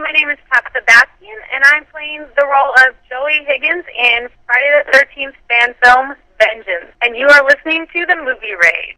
my name is Tabitha Bastein, and I'm playing the role of Joey Higgins in Friday the 13th fan film, Vengeance. And you are listening to The Movie Raid.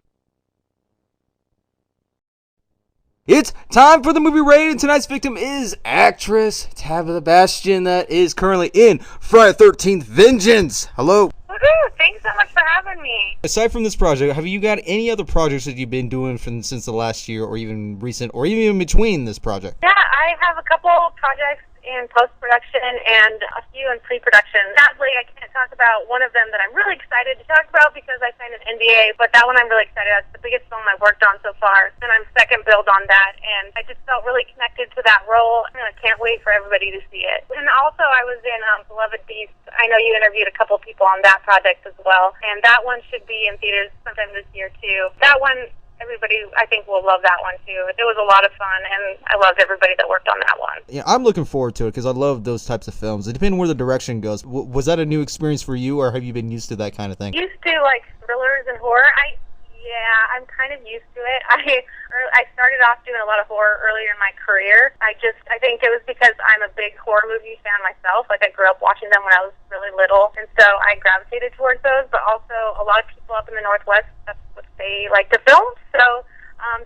It's time for the movie raid, and tonight's victim is actress Tabitha Bastian that is currently in Friday the 13th Vengeance. Hello. Woohoo! Thanks so much for having me. Aside from this project, have you got any other projects that you've been doing since the last year, or even recent, or even in between this project? Yeah, I have a couple projects in post-production and a few in pre-production. Sadly, I can't talk about one of them that I'm really excited to talk about because I signed an NDA, but that one I'm really excited about. It's the biggest film I've worked on so far, and I'm second build on that, and I just felt really connected to that role, and I can't wait for everybody to see it. And also, I was in Beloved Beast. I know you interviewed a couple people on that project as well, and that one should be in theaters sometime this year, too. That one, everybody, I think, will love that one, too. It was a lot of fun, and I loved everybody that worked on that one. Yeah, I'm looking forward to it because I love those types of films. It depends where the direction goes. Was that a new experience for you, or have you been used to that kind of thing? Used to, like, thrillers and horror. I'm kind of used to it. I started off doing a lot of horror earlier in my career. I think it was because I'm a big horror movie fan myself. Like, I grew up watching them when I was really little, and so I gravitated towards those, but also a lot of people up in the Northwest, that's what they like to film. So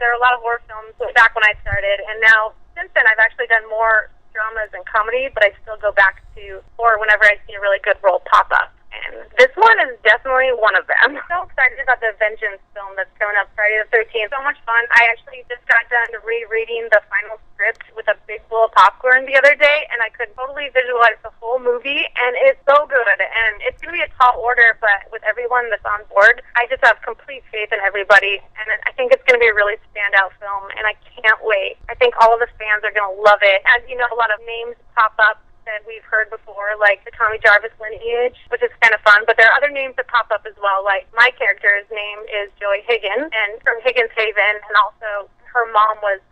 there are a lot of horror films back when I started, and now, since then, I've actually done more dramas and comedy, but I still go back to horror whenever I see a really good role pop up. And this one is definitely one of them. I'm so excited about the Vengeance film that's coming up Friday the 13th. So much fun. I actually just got done rereading the final script with a big bowl of popcorn the other day, and I could totally visualize the whole movie, and it's so good. And it's going to be a tall order, but with everyone that's on board, I just have complete faith in everybody, and I think it's going to be a really standout film, and I can't wait. I think all of the fans are going to love it. As you know, a lot of names pop up that we've heard before, like the Tommy Jarvis lineage, which is kind of fun, but there are other names that pop up as well, like my character's name is Joey Higgins, and from Higgins Haven, and also her mom was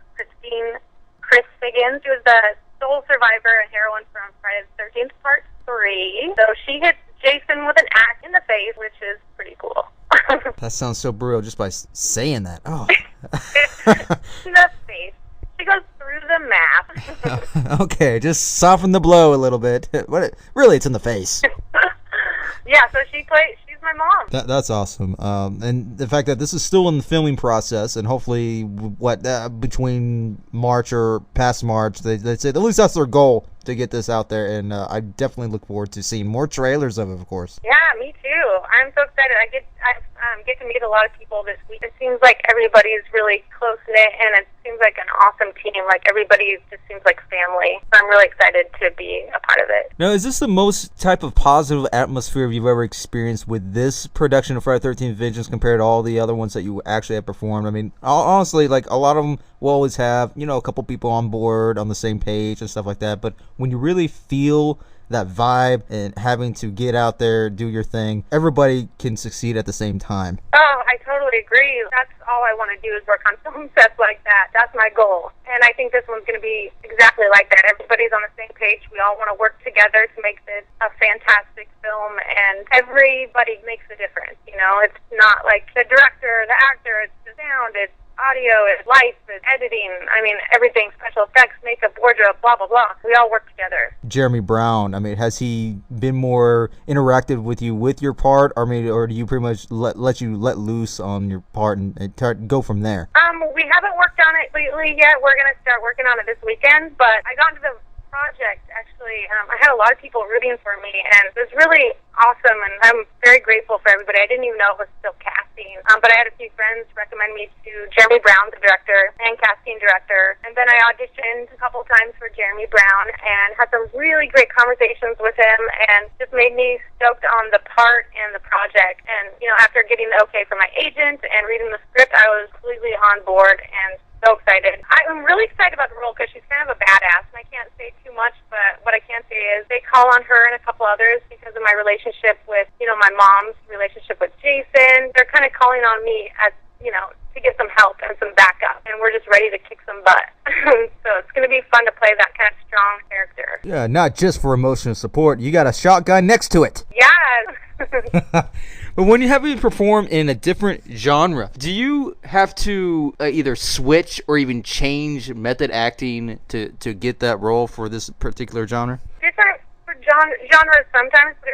Chris Higgins, who was the sole survivor and heroine from Friday the 13th Part 3. So she hits Jason with an axe in the face, which is pretty cool. That sounds so brutal just by saying that. Oh. In the face. She goes through the map. Okay, just soften the blow a little bit. Really, it's in the face. Yeah, so she's my mom. That's awesome. And the fact that this is still in the filming process, and hopefully, between March or past March, they say at least that's their goal to get this out there. And I definitely look forward to seeing more trailers of it, of course. Yeah, me too. I'm so excited. I get to meet a lot of people this week. It seems like everybody is really close knit, and it seems like an awesome team. Like, everybody just seems like family. So I'm really excited to be a part of it. Now, is this the most type of positive atmosphere you've ever experienced with this production of Friday the 13th Vengeance compared to all the other ones that you actually have performed? I mean, honestly, like, a lot of them will always have, a couple people on board on the same page and stuff like that. But when you really feel that vibe and having to get out there, do your thing, everybody can succeed at the same time. Oh, I totally agree. That's all I want to do is work on film sets like that. That's my goal. And I think this one's going to be exactly like that. Everybody's on the same page. We all want to work together to make this a fantastic film, and everybody makes a difference. It's not like the director, the actor, it's the sound, it's audio, it's lights, it's editing, I mean, everything, special effects, makeup, wardrobe, blah, blah, blah. We all work together. Jeremy Brown, I mean, has he been more interactive with you with your part, or do you pretty much let loose on your part and go from there? We haven't worked on it lately yet. We're going to start working on it this weekend, but I got into the project, actually. I had a lot of people rooting for me, and it was really awesome, and I'm very grateful for everybody. I didn't even know it was still casting, but I had a few friends recommend me to Jeremy Brown, the director and casting director, and then I auditioned a couple times for Jeremy Brown and had some really great conversations with him, and just made me stoked on the part and the project. And after getting the okay from my agent and reading the script, I was completely on board and so excited. I'm really excited about the role because she's kind of a badass, and I can't say too much, but what I can say is they call on her and a couple others because of my relationship with, my mom's relationship with Jason. They're kind of calling on me as, to get some help and some backup, and we're just ready to kick some butt. So it's going to be fun to play that kind of strong character. Yeah, not just for emotional support. You got a shotgun next to it. Yeah. But when you have to perform in a different genre, do you have to either switch or even change method acting to get that role for this particular genre? Different for genres sometimes, but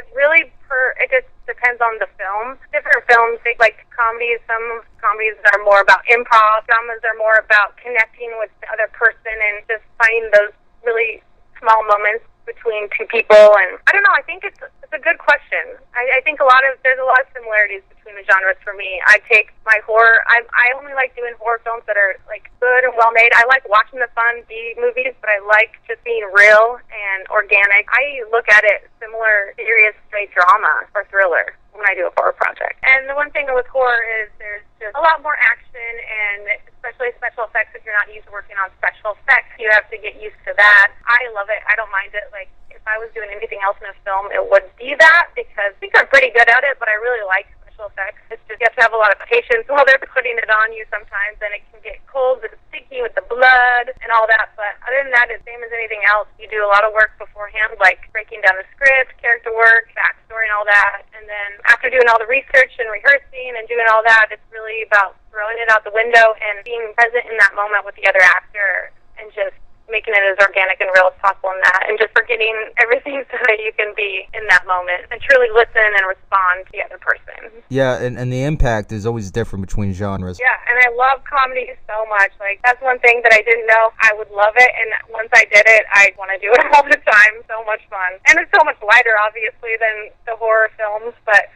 it just depends on the film. Different films, they like comedies. Some comedies are more about improv. Dramas are more about connecting with the other person and just finding those really small moments between two people. And I don't know, I think it's a good question. I think there's a lot of similarities between the genres for me. I take my horror, I only like doing horror films that are like good and well made. I like watching the fun B movies, but I like just being real and organic. I look at it similar serious straight drama or thriller when I do a horror project. And the one thing with horror is there's just a lot more action, and especially special effects. If you're not used to working on special effects, you have to get used to that. I love it. I don't mind it. Like, if I was doing anything else in a film, it would be that, because I think I'm pretty good at it, but I really like special effects. It's just, you have to have a lot of patience while they're putting it on you sometimes, and it can get cold and sticky with the blood and all that. But other than that, it's the same as anything else. You do a lot of work beforehand, like breaking down the script, character work, backstory, and all that. And then after doing all the research and rehearsing and doing all that, it's really about throwing it out the window and being present in that moment with the other actor and just making it as organic and real as possible in that, and just forgetting everything so that you can be in that moment and truly listen and respond to the other person. Yeah, and the impact is always different between genres. Yeah, and I love comedy so much. Like, that's one thing that I didn't know I would love it, and once I did it, I want to do it all the time. So much fun. And it's so much lighter, obviously, than the horror films, but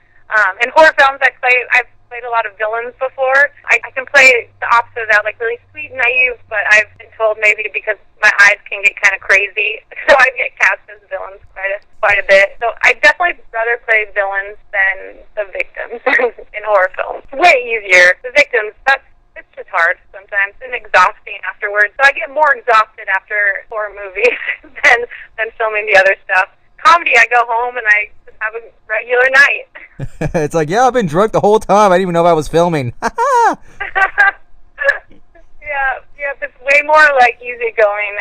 in horror films, I've played a lot of villains before. I can play the opposite of that, like really sweet and naive, but I've been told maybe because my eyes can get kind of crazy, so I get cast as villains quite a bit. So I definitely rather play villains than the victims in horror films. Way easier. The victims, it's just hard sometimes and exhausting afterwards. So I get more exhausted after horror movies than filming the other stuff. Comedy, I go home and I just have a regular night. It's like, yeah, I've been drunk the whole time. I didn't even know if I was filming. Yeah, it's way more like easygoing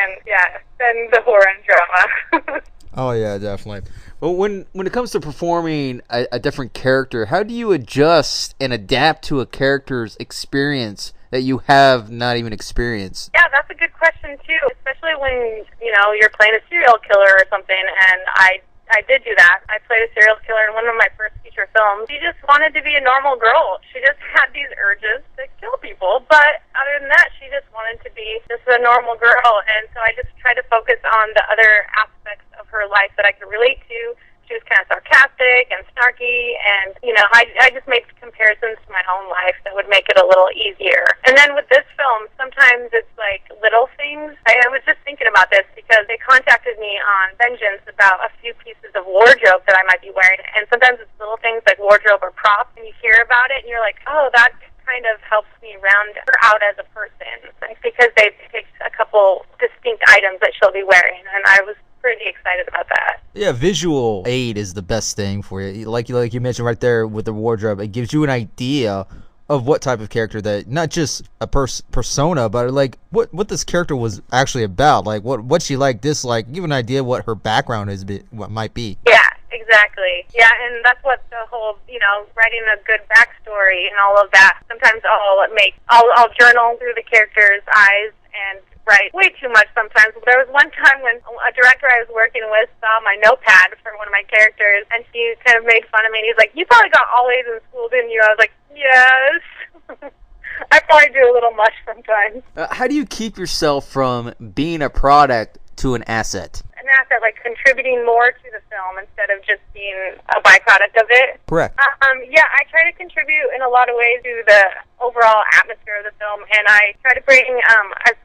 than the horror and drama. Oh yeah, definitely. But when it comes to performing a different character, how do you adjust and adapt to a character's experience that you have not even experienced? Yeah, that's a good question too, especially when you're playing a serial killer or something. And I did do that. I played a serial killer in one of my first feature films. She just wanted to be a normal girl. She just had these urges to kill people, but other than that, she just wanted to be just a normal girl. And so I just tried to focus on the other aspects of her life that I could relate to. She was kind of sarcastic and snarky, and, I just made comparisons to my own life that would make it a little easier. And then with this film, sometimes it's like little things. I was just thinking about this because they contacted me on Vengeance about a few pieces of wardrobe that I might be wearing, and sometimes it's little things like wardrobe or props, and you hear about it, and you're like, oh, that kind of helps me round her out as a person, because they picked a couple distinct items that she'll be wearing, and I was pretty excited about that. Yeah, visual aid is the best thing for you. Like you mentioned right there with the wardrobe, it gives you an idea of what type of character, that not just a persona, but like what this character was actually about, like what she liked, disliked, give an idea what her background is, what might be. Yeah, exactly. Yeah, and that's what the whole, writing a good backstory and all of that. Sometimes I'll journal through the character's eyes and write way too much sometimes. There was one time when a director I was working with saw my notepad for one of my characters, and he kind of made fun of me, and he's like, you probably got all A's in school, didn't you? I was like, yes. I probably do a little much sometimes. How do you keep yourself from being a product to an asset? An asset, like contributing more to the film instead of just being a byproduct of it. Correct. Yeah, I try to contribute in a lot of ways to the overall atmosphere of the film, and I try to bring,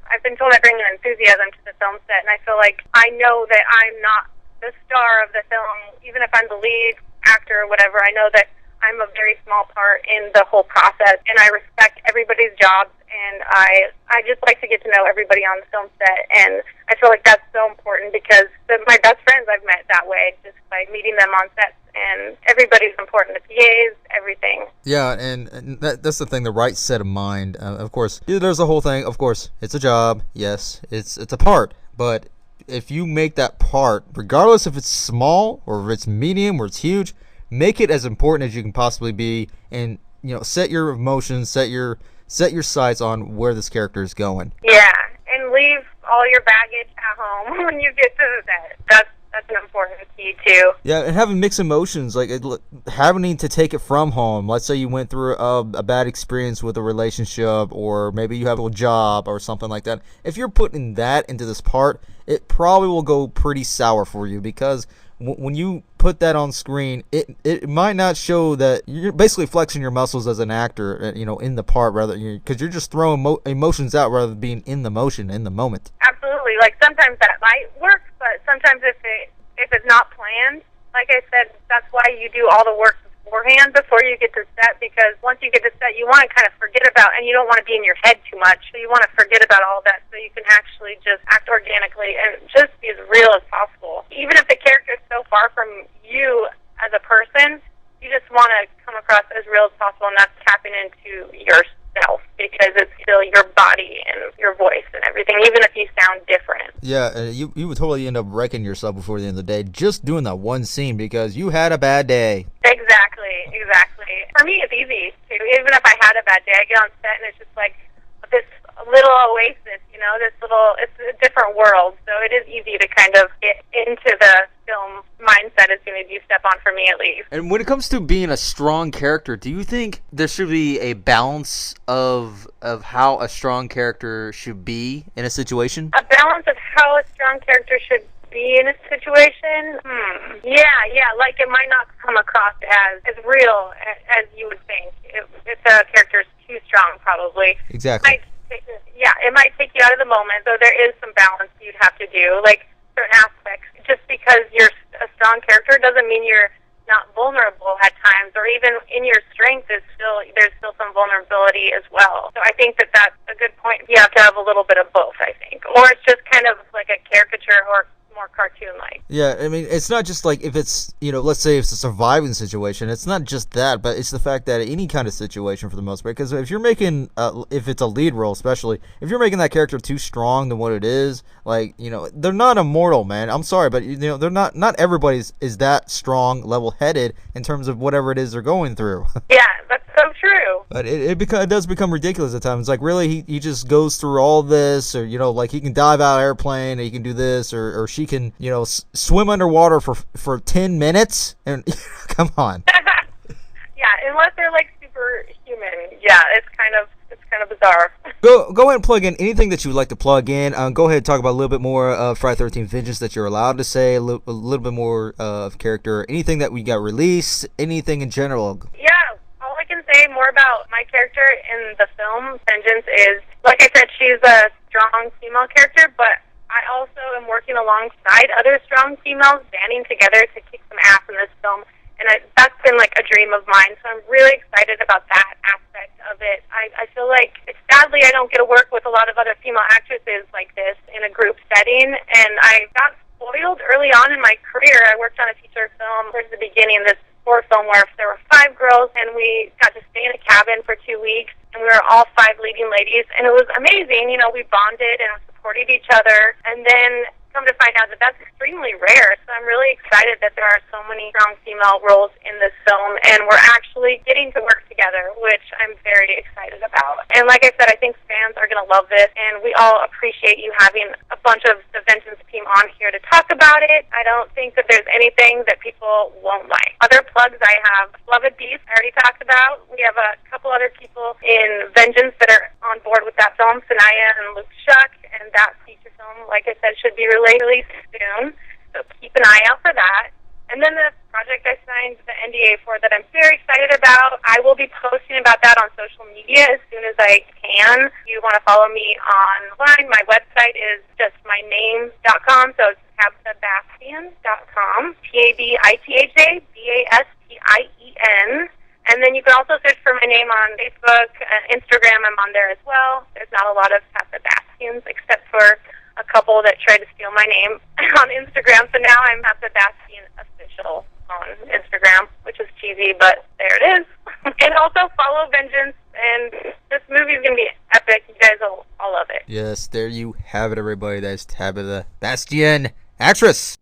I've been told I bring an enthusiasm to the film set, and I feel like I know that I'm not the star of the film, even if I'm the lead actor or whatever. I know that I'm a very small part in the whole process, and I respect everybody's jobs, and I just like to get to know everybody on the film set, and I feel like that's so important because my best friends I've met that way, just by meeting them on sets, and everybody's important, the PAs, everything. Yeah, and that's the thing, the right set of mind. Of course, there's the whole thing, of course, it's a job, yes, it's a part, but if you make that part, regardless if it's small or if it's medium or it's huge, make it as important as you can possibly be, and set your emotions, set your sights on where this character is going. Yeah, and leave all your baggage at home when you get to the set. That's an important key too. Yeah, and having mixed emotions, like having to take it from home. Let's say you went through a bad experience with a relationship, or maybe you have a job or something like that. If you're putting that into this part, it probably will go pretty sour for you, because when you put that on screen, it might not show that you're basically flexing your muscles as an actor, in the part, rather, because you're just throwing emotions out rather than being in the motion, in the moment. Absolutely. Like, sometimes that might work, but sometimes if it's not planned, like I said, that's why you do all the work beforehand before you get to set, because once you get to set, you want to kind of forget about, and you don't want to be in your head too much, so you want to forget about all that so you can actually just act organically and just be as real as possible. Even if the character is so far from you as a person, you just want to come across as real as possible, and that's tapping into yourself, because it's still your body and your voice and everything, even if you sound different. Yeah, you would totally end up wrecking yourself before the end of the day just doing that one scene because you had a bad day. Exactly. For me, it's easy too. Even if I had a bad day, I get on set and it's just like this little oasis, it's a different world. So it is easy to kind of get into the film mindset as soon as you step on, for me at least. And when it comes to being a strong character, do you think there should be a balance of how a strong character should be in a situation? A balance of how a strong character should be in a situation? Yeah, like it might not come across as real as you would think. If the character is too strong, probably. Exactly. It might take you out of the moment, so there is some balance you'd have to do, like certain aspects. Just because you're a strong character doesn't mean you're not vulnerable at times, or even in your strength there's still some vulnerability as well. So I think that's a good point. You have to have a little bit of both, I think. Or it's just kind of like a caricature or more cartoon-like. Yeah, I mean, it's not just like if it's, let's say it's a surviving situation. It's not just that, but it's the fact that any kind of situation for the most part, because if you're making, if it's a lead role especially, if you're making that character too strong than what it is, like, they're not immortal, man. I'm sorry, but, they're not everybody is that strong, level-headed in terms of whatever it is they're going through. Yeah, that's so true. But it does become ridiculous at times. Like, really, he just goes through all this, or, like, he can dive out of an airplane, or he can do this, or she can, swim underwater for 10 minutes, and come on. Yeah, unless they're like superhuman. Yeah, it's kind of bizarre. Go ahead and plug in anything that you would like to plug in. Go ahead and talk about a little bit more of Friday 13th Vengeance that you're allowed to say, a little bit more of character, anything that we got released, anything in general. Yeah, all I can say more about my character in the film Vengeance is, like I said, she's a strong female character, but I also am working alongside other strong females, banding together to kick some ass in this film, and that's been like a dream of mine, so I'm really excited about that aspect of it. I feel like, sadly, I don't get to work with a lot of other female actresses like this in a group setting, and I got spoiled early on in my career. I worked on a feature film towards the beginning, this horror film where there were 5 girls, and we got to stay in a cabin for 2 weeks, and we were all 5 leading ladies, and it was amazing. We bonded and supported each other, and then come to find out that that's extremely rare. So I'm really excited that there are so many strong female roles in this film, and we're actually getting to work together, which I'm very excited about. And like I said, I think fans are going to love this, and we all appreciate you having a bunch of the Vengeance team on here to talk about it. I don't think that there's anything that people won't like. Other plugs, I have Beloved Beast, I already talked about. We have a couple other people in Vengeance that are on board with that film, Sanaya and Luke Shuck, and that feature film, like I said, should be released soon, so keep an eye out for that. And then the project I signed the NDA for that I'm very excited about, I will be posting about that on social media as soon as I can. If you want to follow me online, my website is just my name.com, so it's tabithabastein.com, TABITHABASTIEN. And then you can also search for my name on Facebook, Instagram. I'm on there as well. There's not a lot of Tabitha Bastians except for a couple that tried to steal my name on Instagram. So now I'm Tabitha Bastian Official on Instagram, which is cheesy, but there it is. And also follow Vengeance, and this movie is going to be epic. You guys will all love it. Yes, there you have it, everybody. That's Tabitha Bastian, actress.